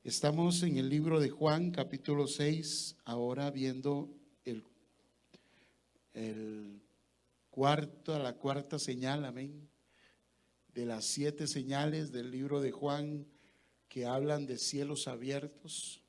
Estamos en el libro de Juan, capítulo 6, ahora viendo la cuarta señal, amén, de las 7 señales del libro de Juan que hablan de cielos abiertos.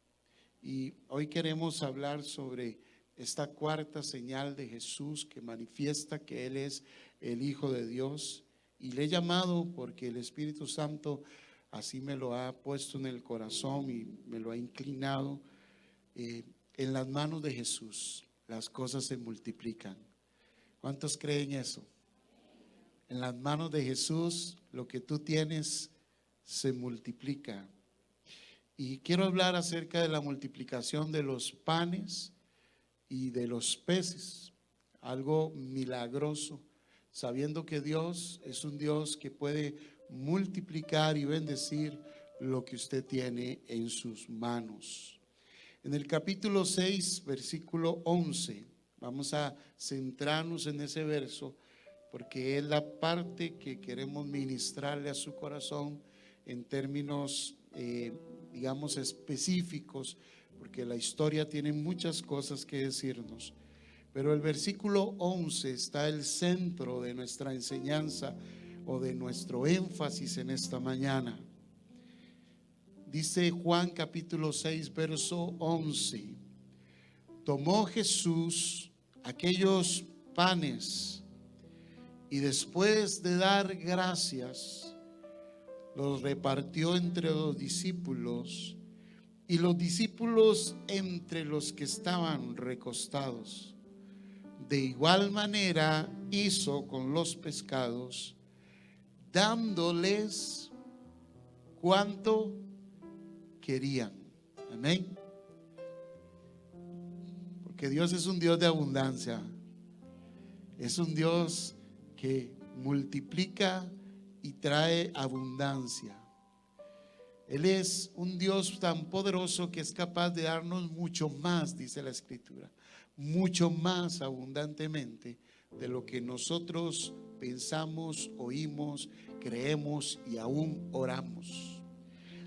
Y hoy queremos hablar sobre esta cuarta señal de Jesús que manifiesta que Él es el Hijo de Dios. Y le he llamado porque el Espíritu Santo así me lo ha puesto en el corazón y me lo ha inclinado. En las manos de Jesús las cosas se multiplican. ¿Cuántos creen eso? En las manos de Jesús lo que tú tienes se multiplica. Y quiero hablar acerca de la multiplicación de los panes y de los peces, algo milagroso, sabiendo que Dios es un Dios que puede multiplicar y bendecir lo que usted tiene en sus manos. En el capítulo 6, versículo 11, vamos a centrarnos en ese verso porque es la parte que queremos ministrarle a su corazón en términos digamos específicos, porque la historia tiene muchas cosas que decirnos. Pero el versículo 11 está el centro de nuestra enseñanza o de nuestro énfasis en esta mañana. Dice Juan capítulo 6, verso 11: tomó Jesús aquellos panes y después de dar gracias, los repartió entre los discípulos y los discípulos entre los que estaban recostados. De igual manera hizo con los pescados, dándoles cuanto querían. Amén. Porque Dios es un Dios de abundancia. Es un Dios que multiplica y trae abundancia. Él es un Dios tan poderoso que es capaz de darnos mucho más, dice la Escritura, mucho más abundantemente de lo que nosotros pensamos, oímos, creemos y aún oramos.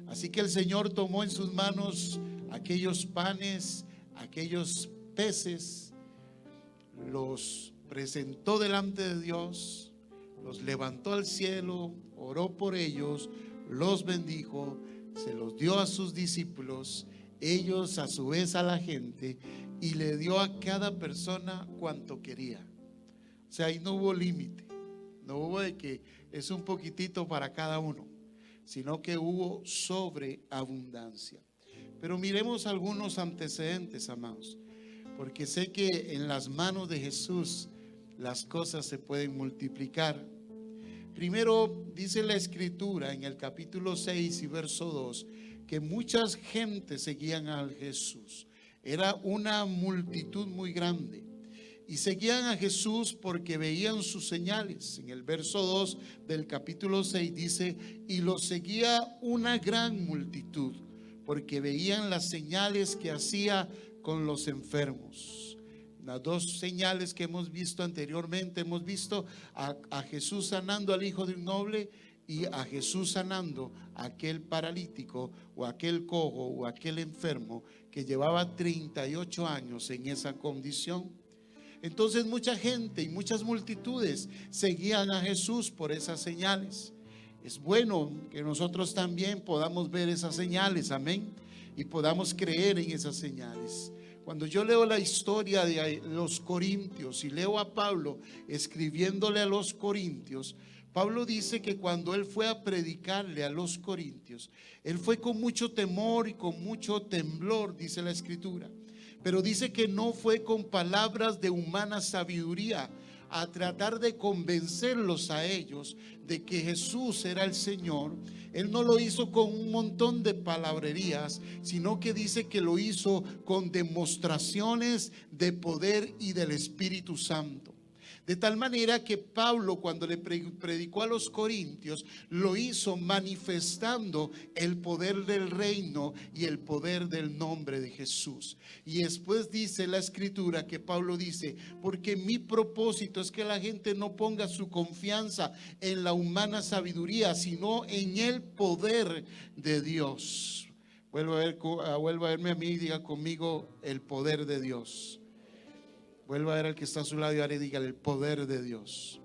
Así que el Señor tomó en sus manos aquellos panes, aquellos peces, los presentó delante de Dios, los levantó al cielo, oró por ellos, los bendijo, se los dio a sus discípulos, ellos a su vez a la gente, y le dio a cada persona cuanto quería. O sea, ahí no hubo límite, no hubo de que es un poquitito para cada uno, sino que hubo sobreabundancia. Pero miremos algunos antecedentes, amados, porque sé que en las manos de Jesús las cosas se pueden multiplicar. Primero dice la Escritura en el capítulo 6 y verso 2 que muchas gentes seguían a Jesús. Era una multitud muy grande y seguían a Jesús porque veían sus señales. En el verso 2 del capítulo 6 dice: y lo seguía una gran multitud porque veían las señales que hacía con los enfermos. Las 2 señales que hemos visto anteriormente, hemos visto a Jesús sanando al hijo de un noble y a Jesús sanando a aquel paralítico o aquel cojo o aquel enfermo que llevaba 38 años en esa condición. Entonces mucha gente y muchas multitudes seguían a Jesús por esas señales. Es bueno que nosotros también podamos ver esas señales, amén, y podamos creer en esas señales. Cuando yo leo la historia de los corintios y leo a Pablo escribiéndole a los corintios, Pablo dice que cuando él fue a predicarle a los corintios, él fue con mucho temor y con mucho temblor, dice la Escritura. Pero dice que no fue con palabras de humana sabiduría a tratar de convencerlos a ellos de que Jesús era el Señor. Él no lo hizo con un montón de palabrerías, sino que dice que lo hizo con demostraciones de poder y del Espíritu Santo. De tal manera que Pablo, cuando le predicó a los corintios, lo hizo manifestando el poder del reino y el poder del nombre de Jesús. Y después dice la Escritura que Pablo dice: porque mi propósito es que la gente no ponga su confianza en la humana sabiduría, sino en el poder de Dios. Vuelva a verme a mí y diga conmigo el poder de Dios. Vuelva a ver al que está a su lado y ahora diga el poder de Dios.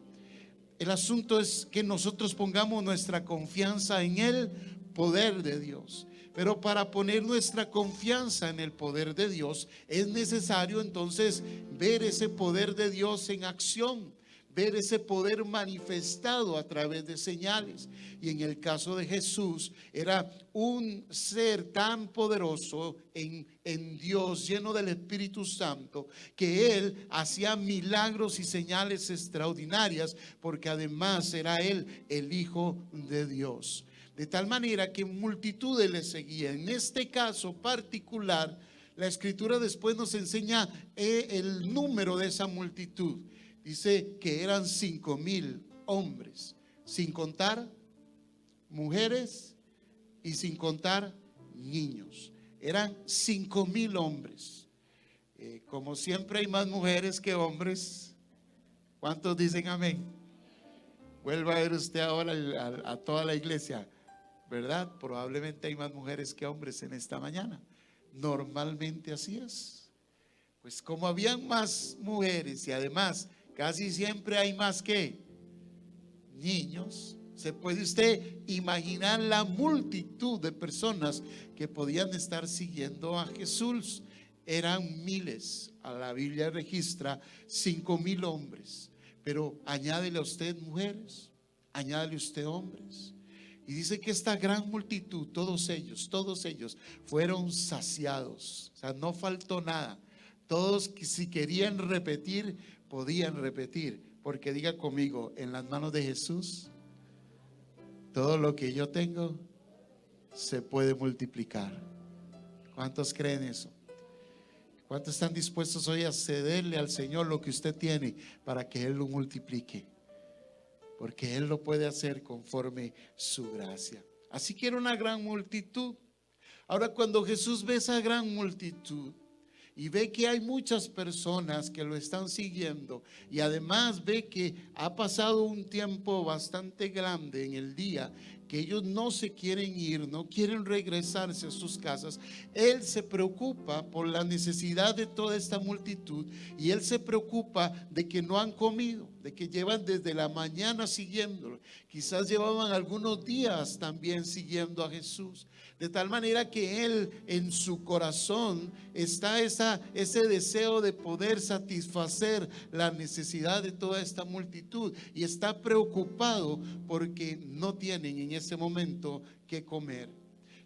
El asunto es que nosotros pongamos nuestra confianza en el poder de Dios. Pero para poner nuestra confianza en el poder de Dios es necesario entonces ver ese poder de Dios en acción, ver ese poder manifestado a través de señales. Y en el caso de Jesús era un ser tan poderoso en Dios, lleno del Espíritu Santo, que Él hacía milagros y señales extraordinarias, porque además era Él el Hijo de Dios. De tal manera que multitudes le seguían. En este caso particular, la Escritura después nos enseña el número de esa multitud. Dice que eran 5,000 hombres, sin contar mujeres y sin contar niños. Eran 5,000 hombres. Como siempre hay más mujeres que hombres. ¿Cuántos dicen amén? Vuelva a ver usted ahora a toda la iglesia, ¿verdad? Probablemente hay más mujeres que hombres en esta mañana. Normalmente así es. Pues como habían más mujeres y además casi siempre hay más que niños, se puede usted imaginar la multitud de personas que podían estar siguiendo a Jesús. Eran miles. A la Biblia registra 5,000 hombres. Pero añádele a usted mujeres, añádele usted hombres. Y dice que esta gran multitud, todos ellos fueron saciados. O sea, no faltó nada. Todos, si querían repetir, podían repetir. Porque diga conmigo, en las manos de Jesús, todo lo que yo tengo se puede multiplicar. ¿Cuántos creen eso? ¿Cuántos están dispuestos hoy a cederle al Señor lo que usted tiene para que Él lo multiplique? Porque Él lo puede hacer conforme su gracia. Así que era una gran multitud. Ahora, cuando Jesús ve esa gran multitud y ve que hay muchas personas que lo están siguiendo, y además ve que ha pasado un tiempo bastante grande en el día, que ellos no se quieren ir, no quieren regresarse a sus casas, Él se preocupa por la necesidad de toda esta multitud, y Él se preocupa de que no han comido, de que llevan desde la mañana siguiéndolo, quizás llevaban algunos días también siguiendo a Jesús, de tal manera que Él en su corazón está ese deseo de poder satisfacer la necesidad de toda esta multitud, y está preocupado porque no tienen en ese momento que comer.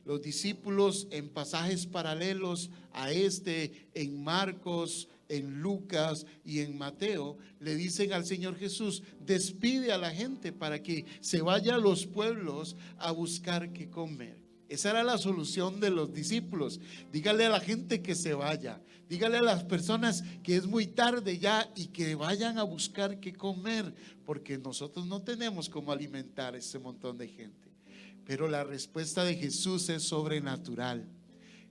Los discípulos en pasajes paralelos a en Marcos, en Lucas y en Mateo, le dicen al Señor Jesús: despide a la gente para que se vaya a los pueblos a buscar qué comer. Esa era la solución de los discípulos. Dígale a la gente que se vaya. Dígale a las personas que es muy tarde ya y que vayan a buscar qué comer, porque nosotros no tenemos cómo alimentar a ese montón de gente. Pero la respuesta de Jesús es sobrenatural.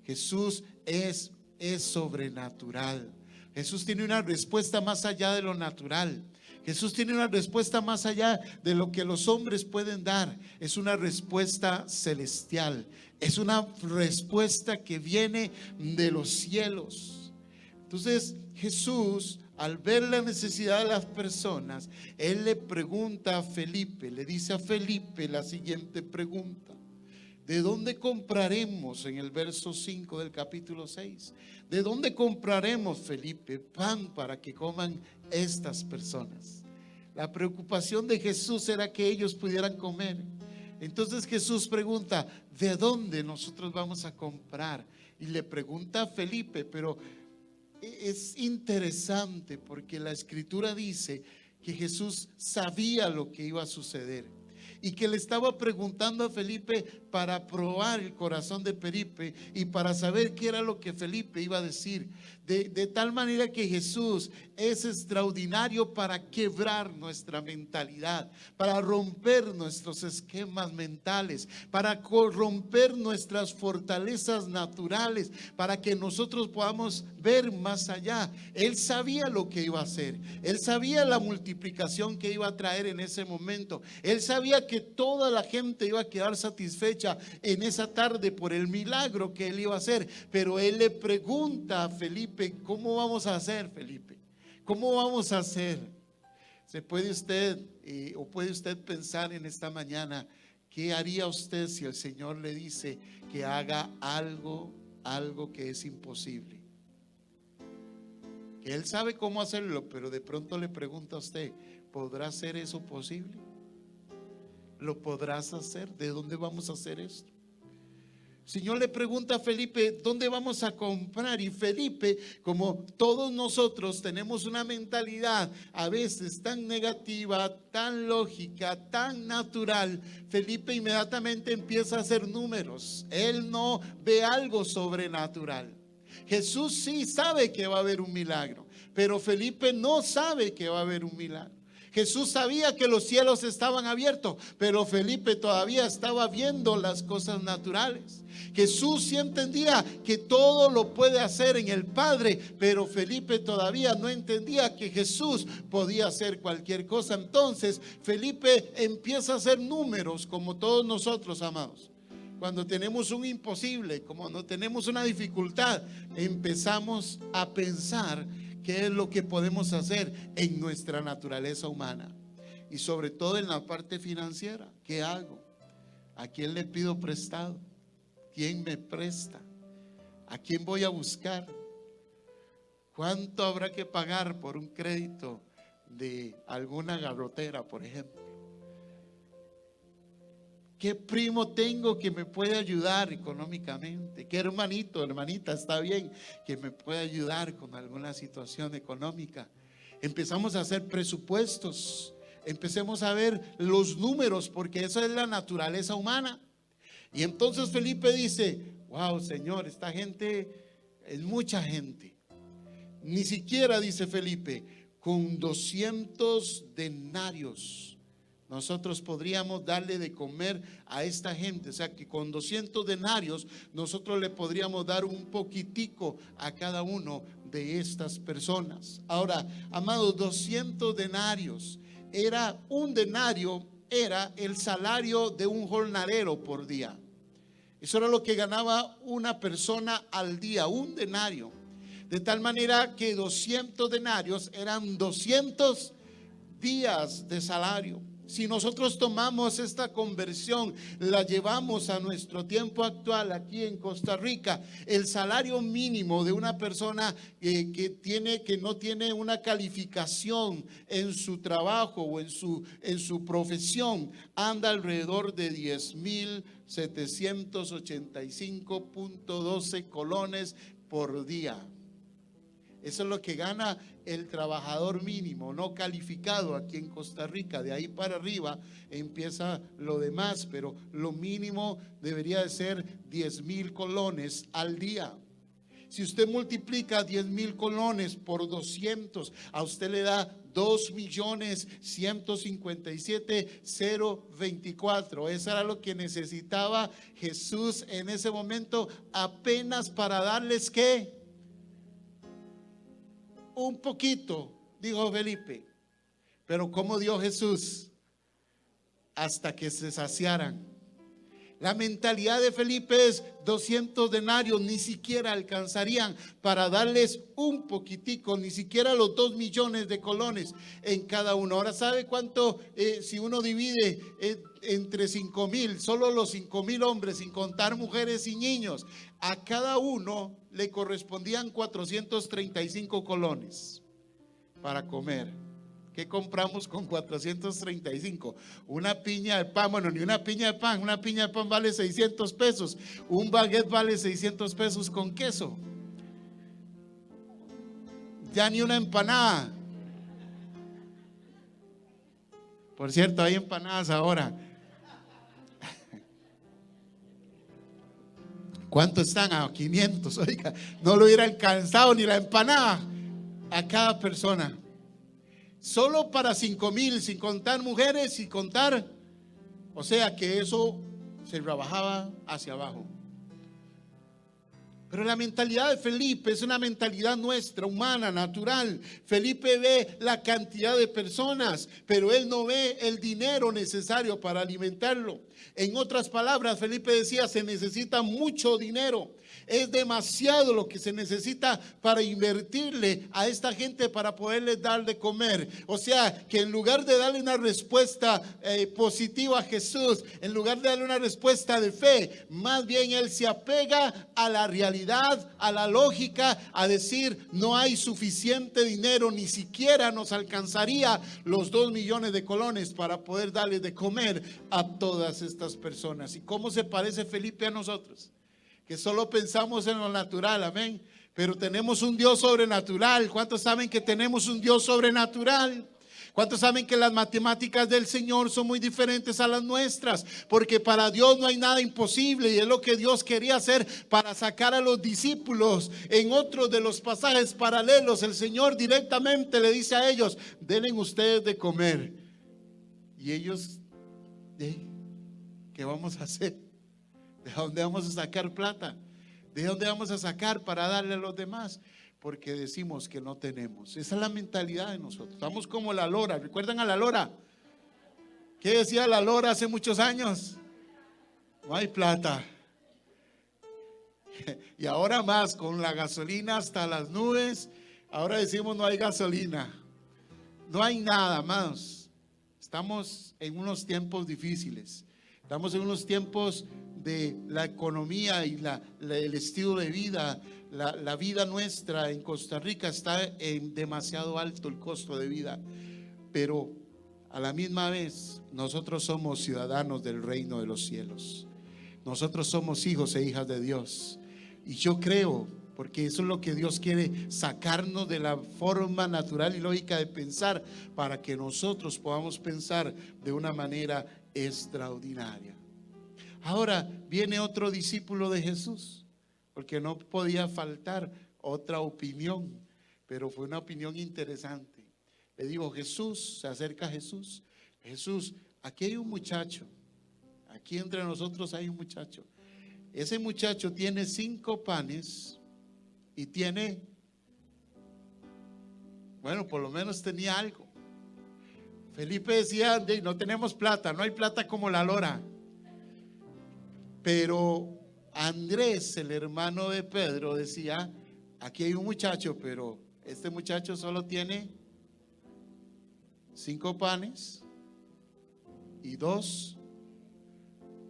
Jesús es sobrenatural. Jesús tiene una respuesta más allá de lo natural. Jesús tiene una respuesta más allá de lo que los hombres pueden dar. Es una respuesta celestial. Es una respuesta que viene de los cielos. Entonces Jesús, al ver la necesidad de las personas, Él le pregunta a Felipe, le dice a Felipe la siguiente pregunta: ¿de dónde compraremos? En el verso 5 del capítulo 6. ¿De dónde compraremos, Felipe, pan para que coman estas personas? La preocupación de Jesús era que ellos pudieran comer. Entonces Jesús pregunta: ¿de dónde nosotros vamos a comprar? Y le pregunta a Felipe, pero es interesante porque la Escritura dice que Jesús sabía lo que iba a suceder y que le estaba preguntando a Felipe para probar el corazón de Felipe y para saber qué era lo que Felipe iba a decir. De tal manera que Jesús es extraordinario para quebrar nuestra mentalidad, para romper nuestros esquemas mentales, para romper nuestras fortalezas naturales, para que nosotros podamos ver más allá. Él sabía lo que iba a hacer. Él sabía la multiplicación que iba a traer en ese momento. Él sabía que que toda la gente iba a quedar satisfecha en esa tarde por el milagro que él iba a hacer. Pero él le pregunta a Felipe: ¿cómo vamos a hacer, Felipe? ¿Cómo vamos a hacer? ¿Se puede usted o puede usted pensar en esta mañana qué haría usted si el Señor le dice que haga algo que es imposible? Que él sabe cómo hacerlo, pero de pronto le pregunta a usted: ¿podrá ser eso posible? ¿Lo podrás hacer? ¿De dónde vamos a hacer esto? El Señor le pregunta a Felipe: ¿dónde vamos a comprar? Y Felipe, como todos nosotros, tenemos una mentalidad a veces tan negativa, tan lógica, tan natural. Felipe inmediatamente empieza a hacer números. Él no ve algo sobrenatural. Jesús sí sabe que va a haber un milagro, pero Felipe no sabe que va a haber un milagro. Jesús sabía que los cielos estaban abiertos, pero Felipe todavía estaba viendo las cosas naturales. Jesús sí entendía que todo lo puede hacer en el Padre, pero Felipe todavía no entendía que Jesús podía hacer cualquier cosa. Entonces Felipe empieza a hacer números, como todos nosotros, amados. Cuando tenemos un imposible, como no tenemos una dificultad, empezamos a pensar qué es lo que podemos hacer en nuestra naturaleza humana. Y sobre todo en la parte financiera. ¿Qué hago? ¿A quién le pido prestado? ¿Quién me presta? ¿A quién voy a buscar? ¿Cuánto habrá que pagar por un crédito de alguna garrotera, por ejemplo? ¿Qué primo tengo que me puede ayudar económicamente? ¿Qué hermanito, hermanita está bien que me puede ayudar con alguna situación económica? Empezamos a hacer presupuestos, empecemos a ver los números, porque eso es la naturaleza humana. Y entonces Felipe dice: wow, Señor, esta gente es mucha gente. Ni siquiera, dice Felipe, con 200 denarios nosotros podríamos darle de comer a esta gente. O sea que con 200 denarios nosotros le podríamos dar un poquitico a cada uno de estas personas. Ahora, amados, 200 denarios. Un denario era el salario de un jornalero por día. Eso era lo que ganaba una persona al día, un denario. De tal manera que 200 denarios eran 200 días de salario. Si nosotros tomamos esta conversión, la llevamos a nuestro tiempo actual aquí en Costa Rica, el salario mínimo de una persona que no tiene una calificación en su trabajo o en su profesión anda alrededor de 10,785.12 colones por día. Eso es lo que gana el trabajador mínimo no calificado aquí en Costa Rica. De ahí para arriba empieza lo demás, pero lo mínimo debería de ser 10,000 colones al día. Si usted multiplica 10,000 colones por 200, a usted le da 2,157,024. Eso era lo que necesitaba Jesús en ese momento, apenas para darles ¿qué? Un poquito, dijo Felipe. Pero ¿cómo dio Jesús? Hasta que se saciaran. La mentalidad de Felipe es 200 denarios, ni siquiera alcanzarían para darles un poquitico, ni siquiera los 2 millones de colones en cada uno. Ahora, ¿sabe cuánto? Si uno divide entre 5,000, solo los 5,000 hombres, sin contar mujeres y niños, a cada uno le correspondían 435 colones para comer. ¿Qué compramos con 435? Una piña de pan. Bueno, ni una piña de pan. Una piña de pan vale 600 pesos. Un baguette vale 600 pesos con queso. Ya ni una empanada. Por cierto, hay empanadas ahora. ¿Cuánto están? A 500. Oiga, no lo hubiera alcanzado ni la empanada a cada persona. Solo para 5,000, sin contar mujeres, sin contar. O sea que eso se rebajaba hacia abajo. Pero la mentalidad de Felipe es una mentalidad nuestra, humana, natural. Felipe ve la cantidad de personas, pero él no ve el dinero necesario para alimentarlo. En otras palabras, Felipe decía, se necesita mucho dinero. Es demasiado lo que se necesita para invertirle a esta gente para poderles dar de comer. O sea, que en lugar de darle una respuesta positiva a Jesús, en lugar de darle una respuesta de fe, más bien él se apega a la realidad, a la lógica, a decir, no hay suficiente dinero, ni siquiera nos alcanzaría los 2 millones de colones para poder darles de comer a todas estas personas. ¿Y cómo se parece Felipe a nosotros? Que solo pensamos en lo natural, amén. Pero tenemos un Dios sobrenatural. ¿Cuántos saben que tenemos un Dios sobrenatural? ¿Cuántos saben que las matemáticas del Señor son muy diferentes a las nuestras? Porque para Dios no hay nada imposible, y es lo que Dios quería hacer para sacar a los discípulos. En otro de los pasajes paralelos, el Señor directamente le dice a ellos, denle ustedes de comer. Y ellos, ¿qué vamos a hacer? ¿De dónde vamos a sacar plata? ¿De dónde vamos a sacar para darle a los demás? Porque decimos que no tenemos. Esa es la mentalidad de nosotros. Estamos como la lora. ¿Recuerdan a la lora? ¿Qué decía la lora hace muchos años? No hay plata. Y ahora más, con la gasolina hasta las nubes, ahora decimos no hay gasolina. No hay nada más. Estamos en unos tiempos difíciles. Estamos en unos tiempos de la economía y el estilo de vida. La vida nuestra en Costa Rica está en demasiado alto el costo de vida. Pero a la misma vez nosotros somos ciudadanos del reino de los cielos. Nosotros somos hijos e hijas de Dios. Y yo creo, porque eso es lo que Dios quiere, sacarnos de la forma natural y lógica de pensar, para que nosotros podamos pensar de una manera extraordinaria. Ahora viene otro discípulo de Jesús, porque no podía faltar otra opinión, pero fue una opinión interesante. Le digo, Jesús, se acerca a Jesús. Jesús, aquí hay un muchacho, aquí entre nosotros hay un muchacho. Ese muchacho tiene 5 panes y tiene, bueno, por lo menos tenía algo. Felipe decía, no tenemos plata, no hay plata como la lora. Pero Andrés, el hermano de Pedro, decía, aquí hay un muchacho, pero este muchacho solo tiene 5 panes y 2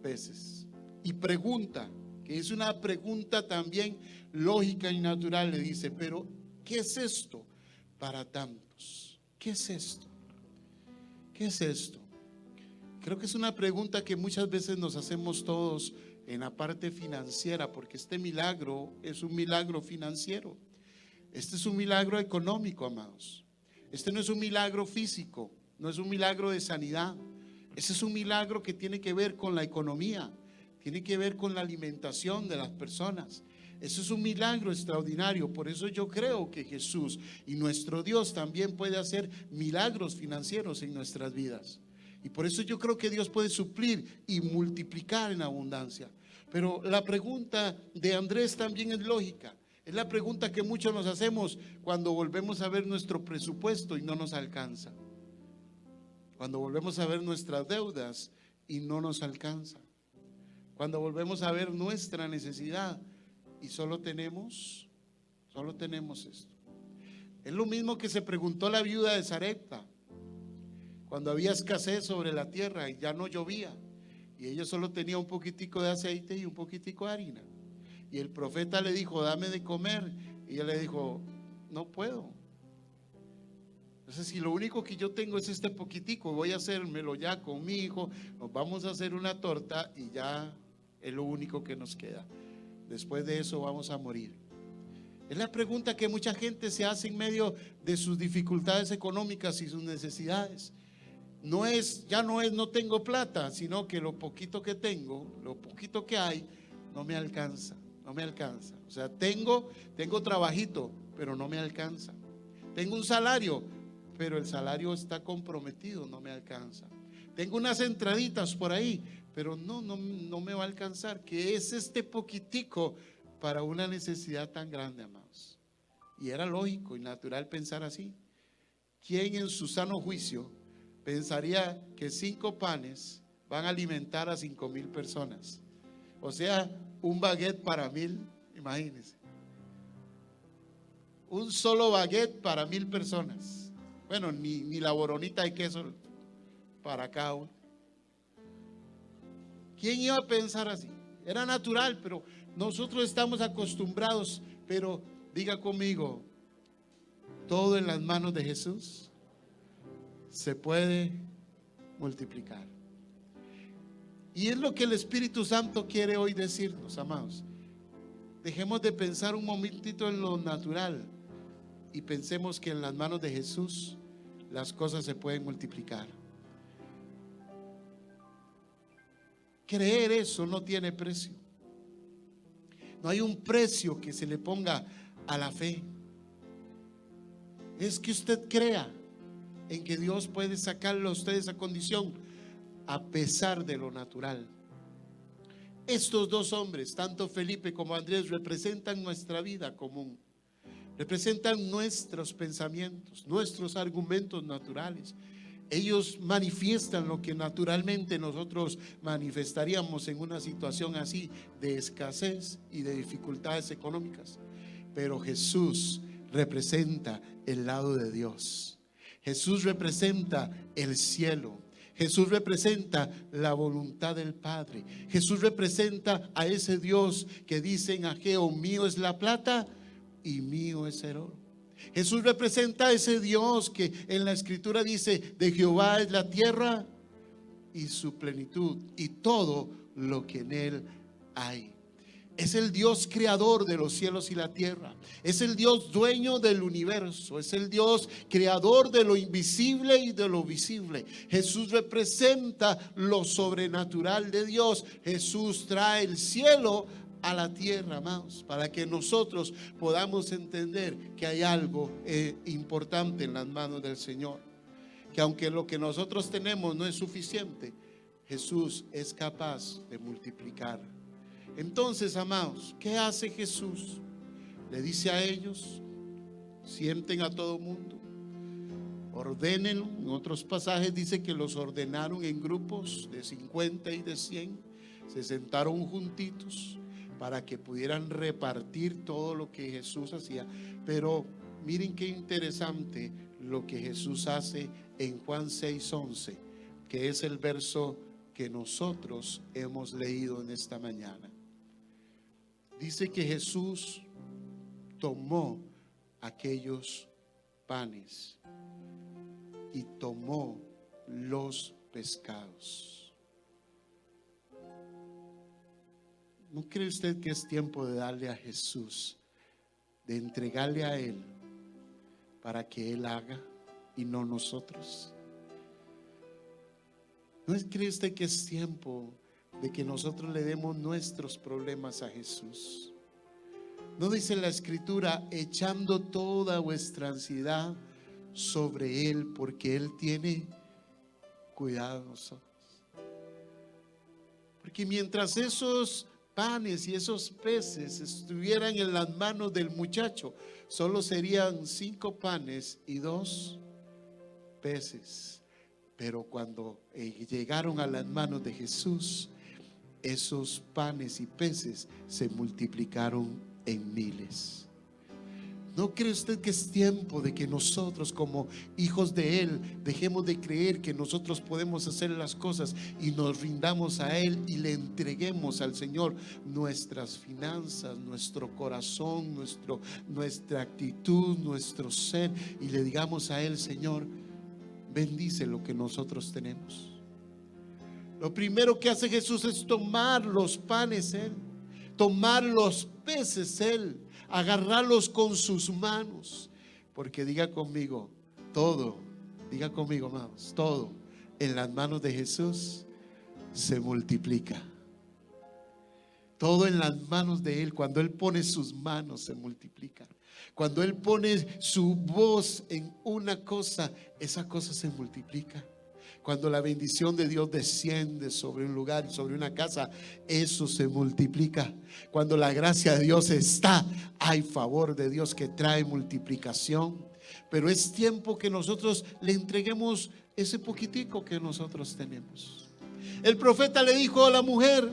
peces. Y pregunta, que es una pregunta también lógica y natural, le dice, pero ¿qué es esto para tantos? ¿Qué es esto? ¿Qué es esto? Creo que es una pregunta que muchas veces nos hacemos todos en la parte financiera, porque este milagro es un milagro financiero. Este es un milagro económico, amados. Este no es un milagro físico, no es un milagro de sanidad. Este es un milagro que tiene que ver con la economía, tiene que ver con la alimentación de las personas. Eso es un milagro extraordinario. Por eso yo creo que Jesús y nuestro Dios también puede hacer milagros financieros en nuestras vidas. Y por eso yo creo que Dios puede suplir y multiplicar en abundancia. Pero la pregunta de Andrés también es lógica. Es la pregunta que muchos nos hacemos cuando volvemos a ver nuestro presupuesto y no nos alcanza. Cuando volvemos a ver nuestras deudas y no nos alcanza. Cuando volvemos a ver nuestra necesidad y solo tenemos esto. Es lo mismo que se preguntó la viuda de Sarepta cuando había escasez sobre la tierra y ya no llovía, y ella solo tenía un poquitico de aceite y un poquitico de harina, y el profeta le dijo, dame de comer, y ella le dijo, no puedo. Entonces, si lo único que yo tengo es este poquitico, voy a hacérmelo ya con mi hijo, nos vamos a hacer una torta y ya es lo único que nos queda. Después de eso vamos a morir. Es la pregunta que mucha gente se hace en medio de sus dificultades económicas y sus necesidades. Ya no es no tengo plata, sino que lo poquito que tengo, lo poquito que hay, no me alcanza. O sea, tengo trabajito, pero no me alcanza. Tengo un salario, pero el salario está comprometido, no me alcanza. Tengo unas entraditas por ahí, pero no me va a alcanzar. ¿Qué es este poquitico para una necesidad tan grande, amados. Y era lógico y natural pensar así. ¿Quién en su sano juicio pensaría que 5 panes van a alimentar a 5,000 personas? O sea, un baguette para 1,000, imagínense. Un solo baguette para 1,000 personas. Bueno, ni la boronita de queso para cada uno. ¿Quién iba a pensar así? Era natural, pero nosotros estamos acostumbrados. Pero diga conmigo, todo en las manos de Jesús se puede multiplicar. Y es lo que el Espíritu Santo quiere hoy decirnos, amados. Dejemos de pensar un momentito en lo natural y pensemos que en las manos de Jesús las cosas se pueden multiplicar. Creer eso no tiene precio. No hay un precio que se le ponga a la fe. Es que usted crea en que Dios puede sacarlo a usted de esa condición a pesar de lo natural. Estos 2 hombres, tanto Felipe como Andrés, representan nuestra vida común. Representan nuestros pensamientos, nuestros argumentos naturales. Ellos manifiestan lo que naturalmente nosotros manifestaríamos en una situación así de escasez y de dificultades económicas. Pero Jesús representa el lado de Dios. Jesús representa el cielo. Jesús representa la voluntad del Padre. Jesús representa a ese Dios que dice en Ageo: mío es la plata y mío es el oro. Jesús representa a ese Dios que en la Escritura dice: de Jehová es la tierra y su plenitud y todo lo que en él hay. Es el Dios creador de los cielos y la tierra. Es el Dios dueño del universo. Es el Dios creador de lo invisible y de lo visible. Jesús representa lo sobrenatural de Dios. Jesús trae el cielo a la tierra, amados, para que nosotros podamos entender que hay algo importante en las manos del Señor. Que aunque lo que nosotros tenemos no es suficiente, Jesús es capaz de multiplicar. Entonces, amados, ¿qué hace Jesús? Le dice a ellos: sienten a todo mundo, ordénenlo. En otros pasajes dice que los ordenaron en grupos de 50 y de 100. Se sentaron juntitos para que pudieran repartir todo lo que Jesús hacía. Pero miren qué interesante lo que Jesús hace en Juan 6:11, que es el verso que nosotros hemos leído en esta mañana. Dice que Jesús tomó aquellos panes y tomó los pescados. ¿No cree usted que es tiempo de darle a Jesús, de entregarle a Él para que Él haga y no nosotros? ¿No cree usted que es tiempo de que nosotros le demos nuestros problemas a Jesús? ¿No dice la Escritura: echando toda vuestra ansiedad sobre Él, porque Él tiene cuidado de nosotros? Porque mientras esos panes y esos peces estuvieran en las manos del muchacho, solo serían 5 panes y 2 peces. Pero cuando llegaron a las manos de Jesús, esos panes y peces se multiplicaron en miles. ¿No cree usted que es tiempo de que nosotros, como hijos de Él, dejemos de creer que nosotros podemos hacer las cosas y nos rindamos a Él y le entreguemos al Señor nuestras finanzas, nuestro corazón, nuestra actitud, nuestro ser, y le digamos a Él: Señor, bendice lo que nosotros tenemos? Lo primero que hace Jesús es tomar los panes Él, tomar los peces Él, agarrarlos con sus manos. Porque diga conmigo, todo, diga conmigo, amados, todo en las manos de Jesús se multiplica. Todo en las manos de Él, cuando Él pone sus manos, se multiplica. Cuando Él pone su voz en una cosa, esa cosa se multiplica. Cuando la bendición de Dios desciende sobre un lugar y sobre una casa, eso se multiplica. Cuando la gracia de Dios está, hay favor de Dios que trae multiplicación. Pero es tiempo que nosotros le entreguemos ese poquitico que nosotros tenemos. El profeta le dijo a la mujer: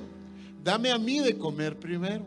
dame a mí de comer primero.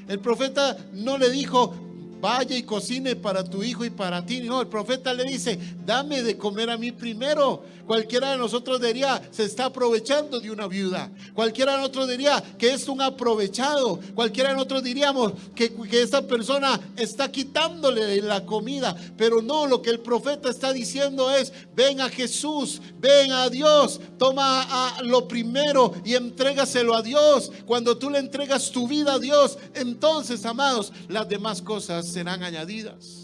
El profeta no le dijo: vaya y cocine para tu hijo y para ti. No, el profeta le dice: dame de comer a mí primero. Cualquiera de nosotros diría: se está aprovechando de una viuda. Cualquiera de nosotros diría que es un aprovechado. Cualquiera de nosotros diríamos que esta persona está quitándole la comida. Pero no, lo que el profeta está diciendo es: ven a Jesús, ven a Dios, toma lo primero y entrégaselo a Dios. Cuando tú le entregas tu vida a Dios, entonces, amados, las demás cosas serán añadidas.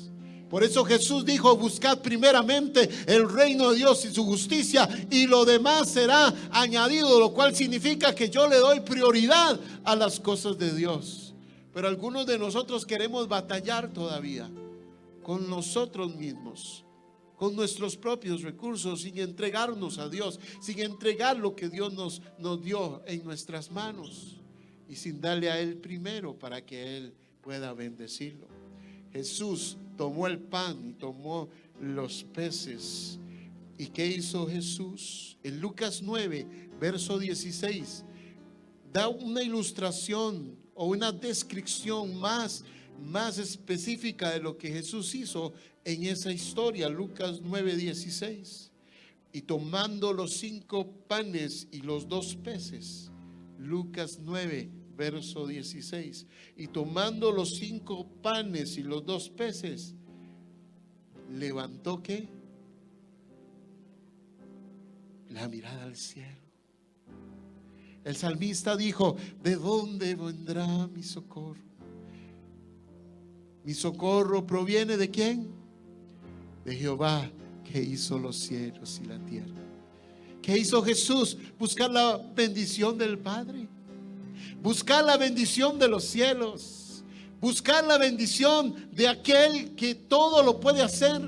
Por eso Jesús dijo: buscad primeramente el reino de Dios y su justicia, y lo demás será añadido, lo cual significa que yo le doy prioridad a las cosas de Dios. Pero algunos de nosotros queremos batallar todavía con nosotros mismos, con nuestros propios recursos, sin entregarnos a Dios, sin entregar lo que Dios nos dio en nuestras manos, y sin darle a Él primero para que Él pueda bendecirlo. Jesús tomó el pan y tomó los peces. ¿Y qué hizo Jesús? En Lucas 9, verso 16, da una ilustración o una descripción más específica de lo que Jesús hizo en esa historia. Lucas 9, 16. Y tomando los 5 panes y los 2 peces. Lucas 9, verso 16. Y tomando los 5 panes y los 2 peces, levantó ¿qué? La mirada al cielo. El salmista dijo: ¿de dónde vendrá mi socorro? Mi socorro proviene ¿de quién? De Jehová, que hizo los cielos y la tierra. ¿Qué hizo Jesús? Buscar la bendición del Padre, buscar la bendición de los cielos, buscar la bendición de aquel que todo lo puede hacer,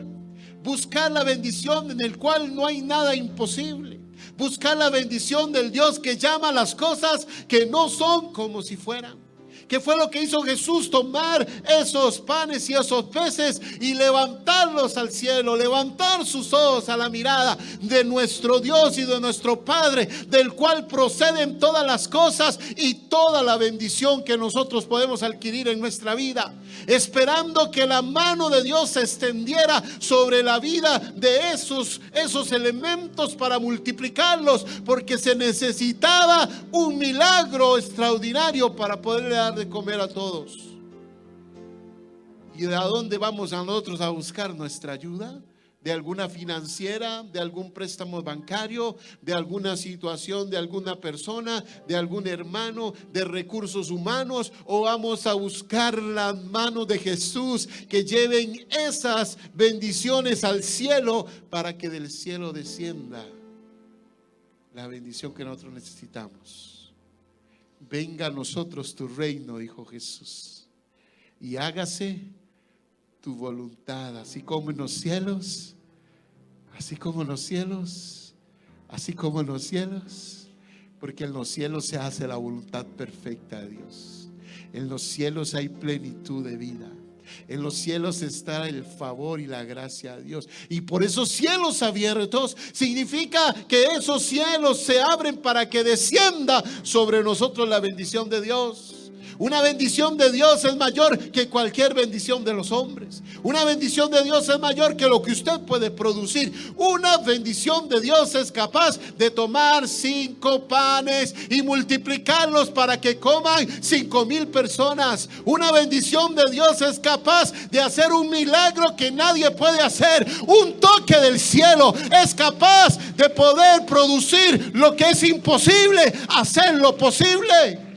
buscar la bendición en el cual no hay nada imposible, buscar la bendición del Dios que llama las cosas que no son como si fueran. ¿Qué fue lo que hizo Jesús? Tomar esos panes y esos peces y levantarlos al cielo, levantar sus ojos a la mirada de nuestro Dios y de nuestro Padre, del cual proceden todas las cosas y toda la bendición que nosotros podemos adquirir en nuestra vida, esperando que la mano de Dios se extendiera sobre la vida de esos elementos para multiplicarlos, porque se necesitaba un milagro extraordinario para poderle dar de comer a todos. ¿Y de dónde vamos a nosotros a buscar nuestra ayuda? ¿De alguna financiera? ¿De algún préstamo bancario? ¿De alguna situación de alguna persona? ¿De algún hermano? ¿De recursos humanos? ¿O vamos a buscar las manos de Jesús que lleven esas bendiciones al cielo, para que del cielo descienda la bendición que nosotros necesitamos? Venga a nosotros tu reino, dijo Jesús, y hágase tu voluntad, así como en los cielos, así como en los cielos, así como en los cielos, porque en los cielos se hace la voluntad perfecta de Dios. En los cielos hay plenitud de vida. En los cielos está el favor y la gracia de Dios. Y por esos cielos abiertos significa que esos cielos se abren para que descienda sobre nosotros la bendición de Dios. Una bendición de Dios es mayor que cualquier bendición de los hombres. Una bendición de Dios es mayor que lo que usted puede producir. Una bendición de Dios es capaz de tomar 5 panes y multiplicarlos para que coman 5,000 personas. Una bendición de Dios es capaz de hacer un milagro que nadie puede hacer. Un toque del cielo es capaz de poder producir lo que es imposible, hacerlo posible.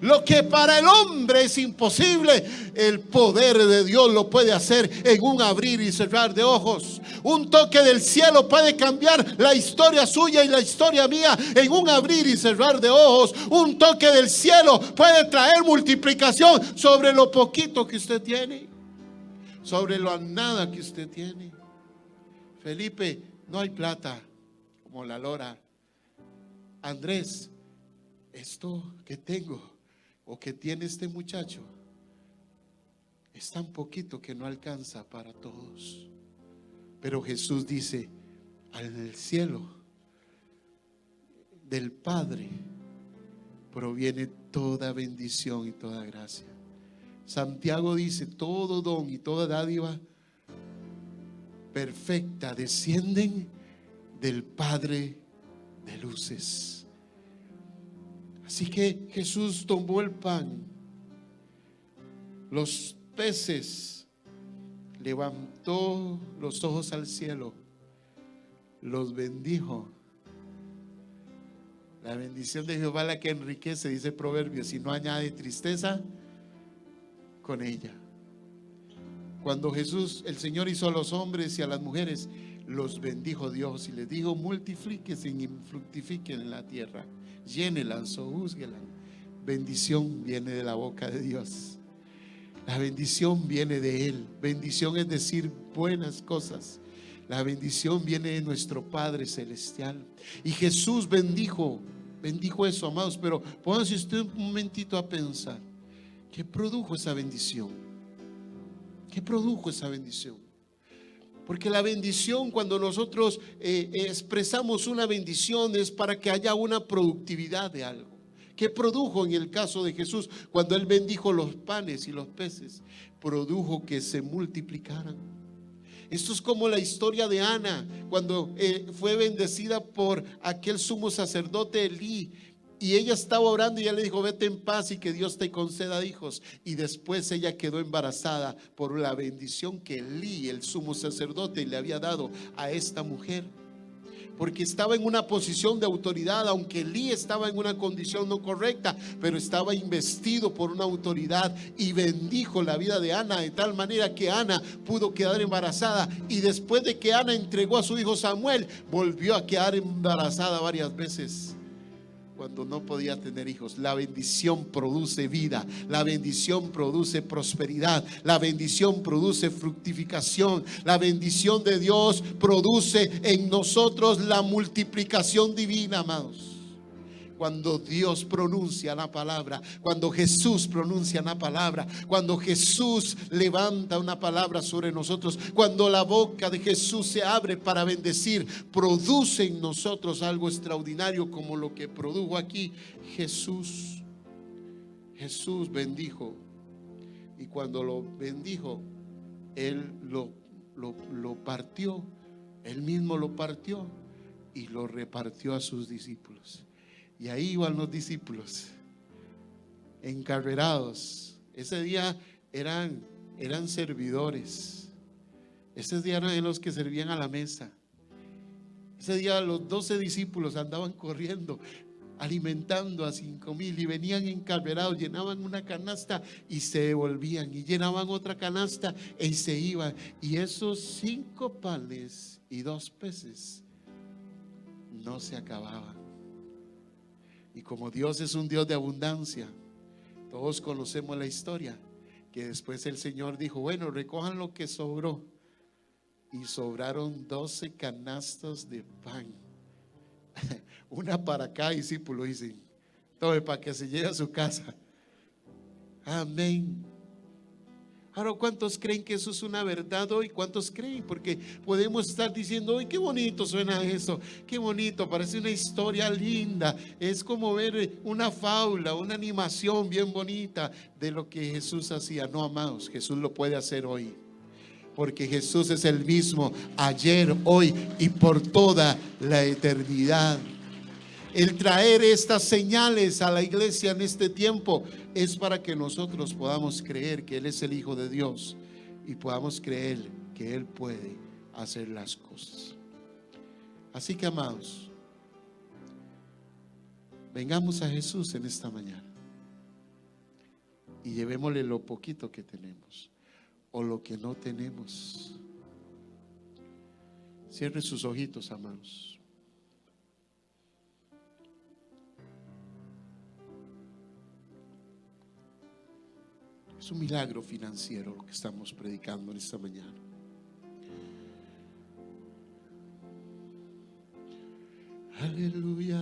Lo que para el hombre es imposible, el poder de Dios lo puede hacer en un abrir y cerrar de ojos. Un toque del cielo puede cambiar la historia suya y la historia mía en un abrir y cerrar de ojos. Un toque del cielo puede traer multiplicación sobre lo poquito que usted tiene, sobre lo nada que usted tiene. Felipe, no hay plata. como la lora: Andrés, esto que tengo o que tiene este muchacho es tan poquito que no alcanza para todos. Pero Jesús dice: al cielo del Padre proviene toda bendición y toda gracia. Santiago dice: todo don y toda dádiva perfecta descienden del Padre de luces. Así que Jesús tomó el pan, los peces, levantó los ojos al cielo, los bendijo. La bendición de Jehová la que enriquece, dice Proverbios, y no añade tristeza con ella. Cuando Jesús, el Señor, hizo a los hombres y a las mujeres, los bendijo Dios y les dijo: multiplíquense y fructifiquen en la tierra, llénenla, sojúzguenla. Bendición viene de la boca de Dios. La bendición viene de Él. Bendición es decir buenas cosas. La bendición viene de nuestro Padre Celestial. Y Jesús bendijo eso, amados. Pero pónganse usted un momentito a pensar: ¿qué produjo esa bendición? ¿Qué produjo esa bendición? Porque la bendición, cuando nosotros expresamos una bendición, es para que haya una productividad de algo. ¿Qué produjo en el caso de Jesús cuando Él bendijo los panes y los peces? Produjo que se multiplicaran. Esto es como la historia de Ana, cuando fue bendecida por aquel sumo sacerdote Elí, y ella estaba orando y ella le dijo: vete en paz y que Dios te conceda hijos. Y después ella quedó embarazada por la bendición que Elí, el sumo sacerdote, le había dado a esta mujer, porque estaba en una posición de autoridad. Aunque Elí estaba en una condición no correcta, pero estaba investido por una autoridad, y bendijo la vida de Ana de tal manera que Ana pudo quedar embarazada. Y después de que Ana entregó a su hijo Samuel, volvió a quedar embarazada varias veces cuando no podía tener hijos. La bendición produce vida, la bendición produce prosperidad, la bendición produce fructificación, la bendición de Dios produce en nosotros la multiplicación divina, amados. Cuando Dios pronuncia la palabra, cuando Jesús pronuncia la palabra, cuando Jesús levanta una palabra sobre nosotros, cuando la boca de Jesús se abre para bendecir, produce en nosotros algo extraordinario, como lo que produjo aquí Jesús. Jesús bendijo, y cuando lo bendijo, Él lo partió, Él mismo lo partió y lo repartió a sus discípulos. Y ahí iban los discípulos, encarrerados. Ese día eran servidores. Ese día eran los que servían a la mesa. Ese día los 12 discípulos andaban corriendo, alimentando a 5,000, y venían encarrerados, llenaban una canasta y se devolvían, y llenaban otra canasta y se iban. Y esos 5 panes y 2 peces no se acababan. Y como Dios es un Dios de abundancia, todos conocemos la historia, que después el Señor dijo: bueno, recojan lo que sobró. Y sobraron 12 canastas de pan. Una para cada discípulo, dicen. Todo para que se lleve a su casa. Amén. Ahora, ¿cuántos creen que eso es una verdad hoy? ¿Cuántos creen? Porque podemos estar diciendo: ¡ay, qué bonito suena eso! ¡Qué bonito! Parece una historia linda. Es como ver una fábula, una animación bien bonita de lo que Jesús hacía. No, amados, Jesús lo puede hacer hoy. Porque Jesús es el mismo ayer, hoy y por toda la eternidad. El traer estas señales a la iglesia en este tiempo es para que nosotros podamos creer que Él es el Hijo de Dios y podamos creer que Él puede hacer las cosas. Así que, amados, vengamos a Jesús en esta mañana y llevémosle lo poquito que tenemos o lo que no tenemos. Cierre sus ojitos, amados. Es un milagro financiero lo que estamos predicando en esta mañana. Aleluya.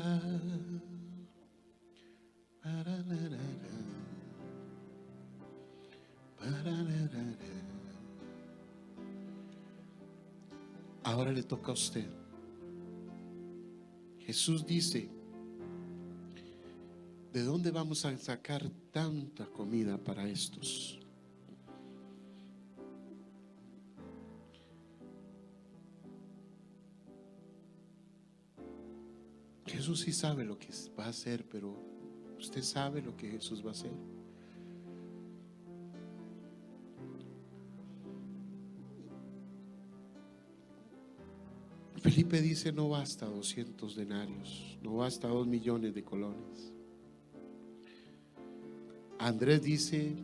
Ahora le toca a usted. Jesús dice: ¿de dónde vamos a sacar tanta comida para estos? Jesús sí sabe lo que va a hacer, pero ¿usted sabe lo que Jesús va a hacer? Felipe dice: no basta 200 denarios, no basta 2 millones de colones. Andrés dice: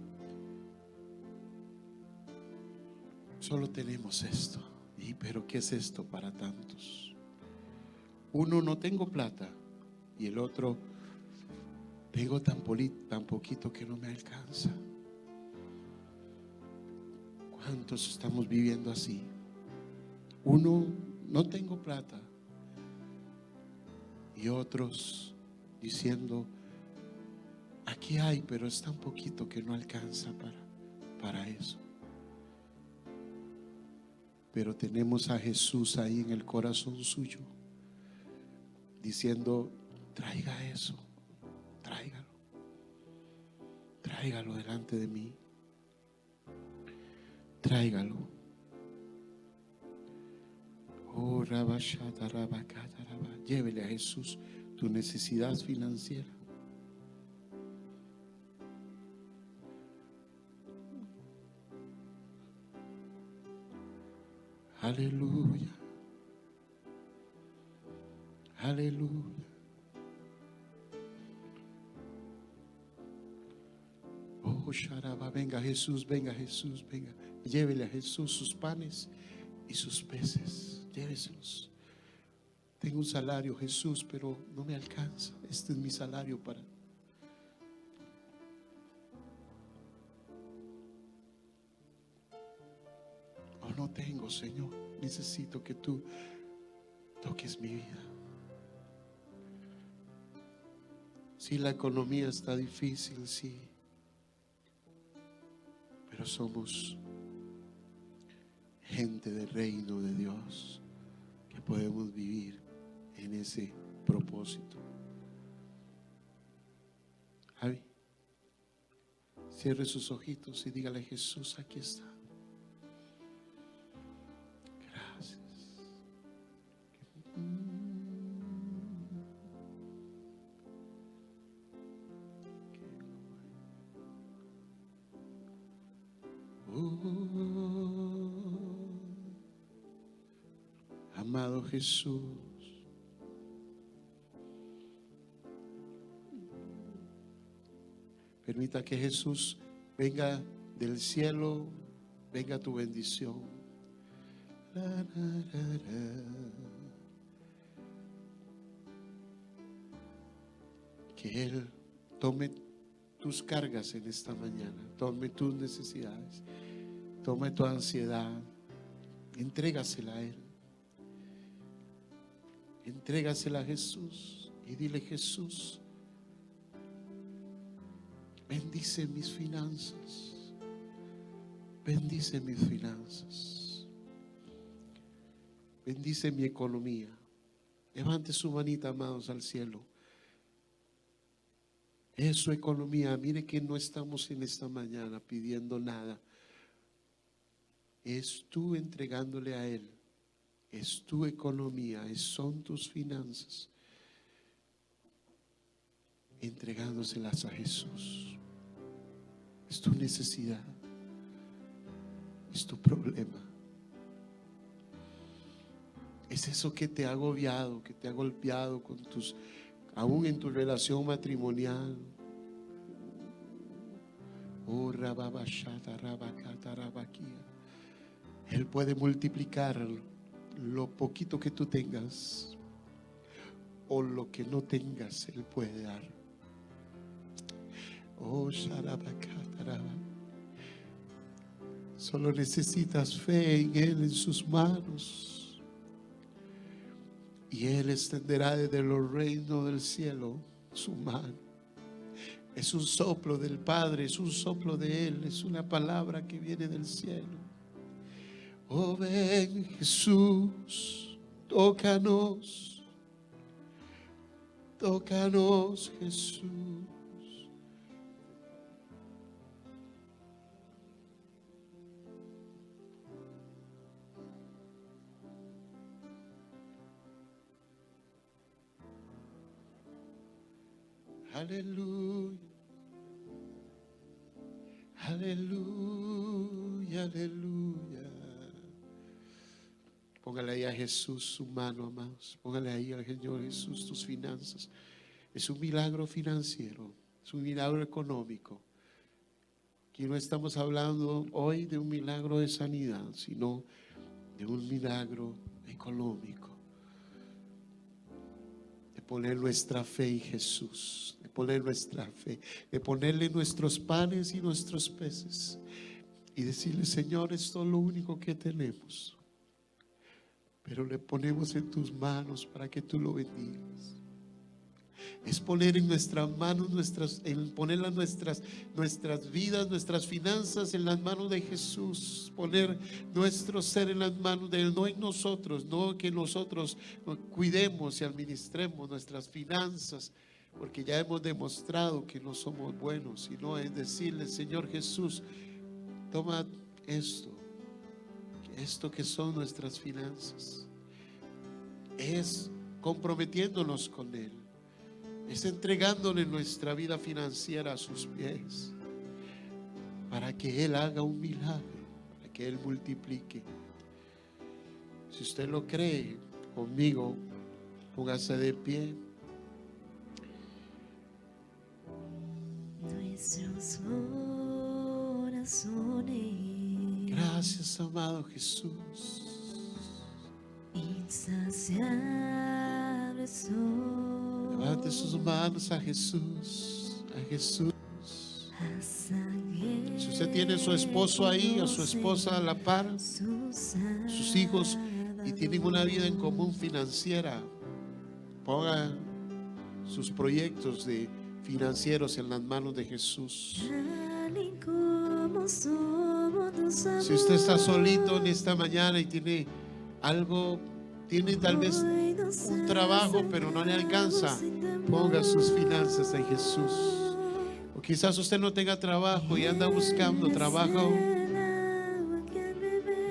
solo tenemos esto. ¿Y pero qué es esto para tantos? Uno: no tengo plata. Y el otro: tengo tan poquito que no me alcanza. ¿Cuántos estamos viviendo así? Uno: no tengo plata. Y otros diciendo: aquí hay, pero es tan poquito que no alcanza para eso. Pero tenemos a Jesús ahí en el corazón suyo, diciendo: traiga eso, tráigalo delante de mí, tráigalo. Oh, llévele a Jesús tu necesidad financiera. Aleluya, aleluya. Oh, Sharaba, venga Jesús, venga Jesús, venga. Llévele a Jesús sus panes y sus peces, lléveselos. Tengo un salario, Jesús, pero no me alcanza. Este es mi salario para... Oh, no tengo, Señor. Necesito que tú toques mi vida. Si la economía está difícil, sí, pero somos gente del reino de Dios que podemos vivir en ese propósito. Javi, cierre sus ojitos y dígale: Jesús, aquí está. Gracias. Amado Jesús, permita que Jesús venga del cielo, venga tu bendición. Que Él tome tus cargas en esta mañana, tome tus necesidades, tome tu ansiedad, entrégasela a Él. Entrégasela a Jesús y dile: Jesús, bendice mis finanzas, bendice mis finanzas, bendice mi economía. Levante su manita, amados, al cielo. Es su economía. Mire que no estamos en esta mañana pidiendo nada. Es tú entregándole a Él. Es tu economía, son tus finanzas, entregándoselas a Jesús. Es tu necesidad, es tu problema, es eso que te ha agobiado, que te ha golpeado con aún en tu relación matrimonial. Oh, rababashata, rabakata, rabakia. Él puede multiplicar lo poquito que tú tengas o lo que no tengas. Él puede dar. Oh, sharabakataraba. Solo necesitas fe en Él, en sus manos. y Él extenderá desde los reinos del cielo su mano. Es un soplo del Padre, es un soplo de Él, es una palabra que viene del cielo. Oh, ven Jesús, tócanos, tócanos Jesús. Aleluya, aleluya, aleluya. Póngale ahí a Jesús su mano, amados. Póngale ahí al Señor Jesús tus finanzas. Es un milagro financiero, es un milagro económico. Aquí no estamos hablando hoy de un milagro de sanidad, sino de un milagro económico. De poner nuestra fe en Jesús, de poner nuestra fe, de ponerle nuestros panes y nuestros peces y decirle: Señor, esto es lo único que tenemos, pero le ponemos en tus manos para que tú lo bendigas. Es poner en nuestras manos, poner nuestras vidas, nuestras finanzas en las manos de Jesús. Poner nuestro ser en las manos de Él, no en nosotros. No que nosotros cuidemos y administremos nuestras finanzas, porque ya hemos demostrado que no somos buenos. Sino es decirle: Señor Jesús, toma esto que son nuestras finanzas. Es comprometiéndonos con Él. Es entregándole nuestra vida financiera a sus pies, para que Él haga un milagro, para que Él multiplique. Si usted lo cree conmigo, póngase de pie. Nuestros corazones, Gracias, amado Jesús. insaciables son. Levante sus manos a Jesús, a Jesús. Si usted tiene a su esposo ahí, a su esposa a la par, sus hijos, y tienen una vida en común financiera, ponga sus proyectos financieros en las manos de Jesús. Si usted está solito en esta mañana y tiene algo, tiene tal vez un trabajo pero no le alcanza, ponga sus finanzas en Jesús. O quizás usted no tenga trabajo y anda buscando trabajo.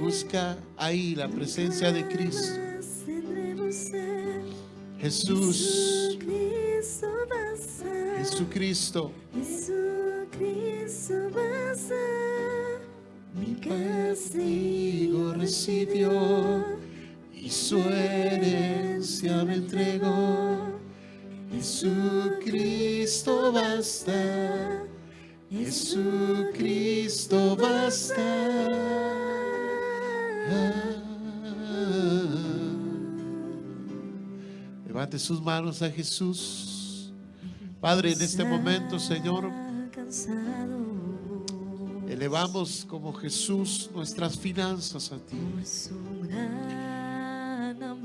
Busca ahí la presencia de Cristo. Jesús, Jesucristo, mi castigo recibió y su herencia me entregó. Jesucristo basta, Jesucristo basta. Levante sus manos a Jesús. Padre, en este momento, Señor, elevamos como Jesús nuestras finanzas a ti.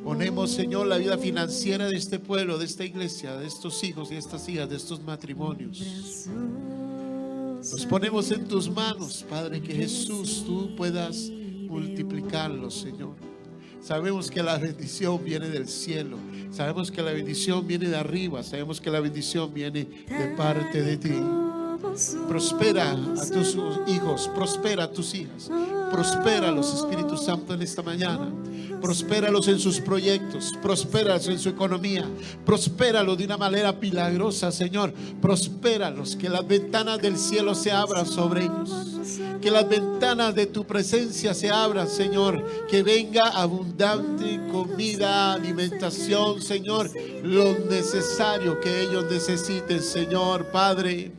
Ponemos, Señor, la vida financiera de este pueblo, de esta iglesia, de estos hijos y estas hijas, de estos matrimonios. Los ponemos en tus manos, Padre, que Jesús, tú puedas multiplicarlos, Señor. Sabemos que la bendición viene del cielo. Sabemos que la bendición viene de arriba. Sabemos que la bendición viene de parte de ti. Prospera a tus hijos, prospera a tus hijas, prospéralos, Espíritu Santo, en esta mañana. Prospéralos en sus proyectos, prospéralos en su economía, prospéralos de una manera milagrosa, Señor. Prospéralos, que las ventanas del cielo se abran sobre ellos, que las ventanas de tu presencia se abran, Señor. Que venga abundante comida, alimentación, Señor, lo necesario que ellos necesiten, Señor, Padre.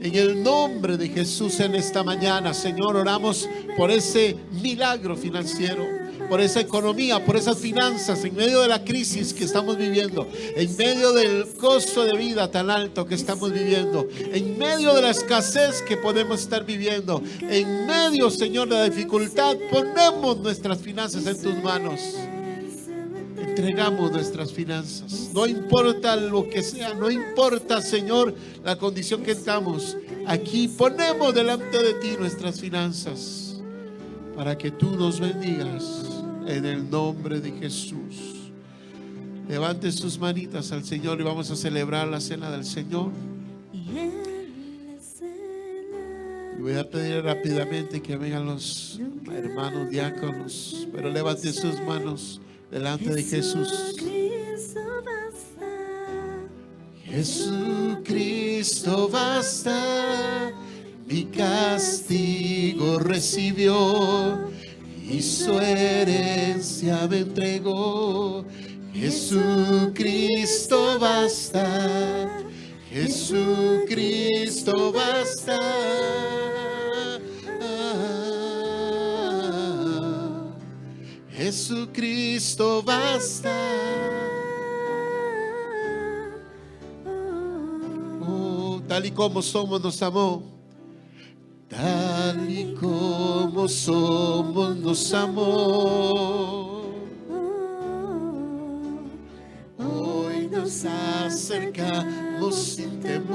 En el nombre de Jesús, en esta mañana, Señor, oramos por ese milagro financiero, por esa economía, por esas finanzas, en medio de la crisis que estamos viviendo, en medio del costo de vida tan alto que estamos viviendo, en medio de la escasez que podemos estar viviendo, en medio, Señor, de la dificultad. Ponemos nuestras finanzas en tus manos. En entregamos nuestras finanzas. No importa lo que sea, no importa, Señor, la condición que estamos. Aquí ponemos delante de ti nuestras finanzas para que tú nos bendigas en el nombre de Jesús. Levante sus manitas al Señor y vamos a celebrar la cena del Señor. Y voy a pedir rápidamente que vengan los hermanos diáconos, pero levante sus manos delante de Jesús. Jesucristo basta, mi castigo recibió y su herencia me entregó. Jesucristo basta, Jesucristo basta. Jesucristo basta. Oh, tal y como somos nos amó. Tal y como somos nos amó. Hoy nos acercamos sin temor.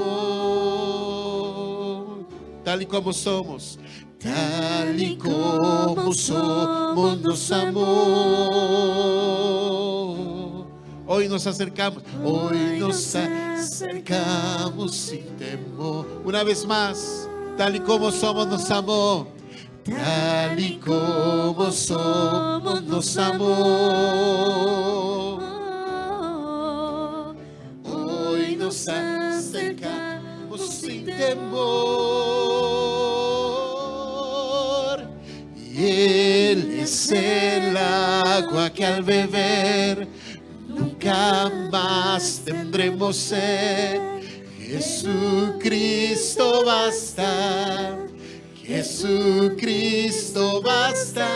Tal y como somos. Tal y como somos nos amó. Hoy nos acercamos sin temor. Una vez más, tal y como somos nos amó. Tal y como somos nos amó. Hoy nos acercamos sin temor. Él es el agua que al beber nunca más tendremos sed. Jesucristo basta, Jesucristo basta,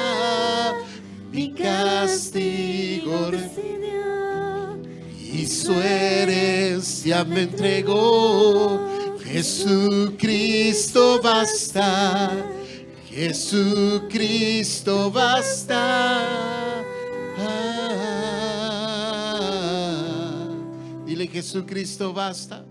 mi castigo recibió y su herencia me entregó. Jesucristo basta, Jesucristo basta. Dile: Jesucristo basta.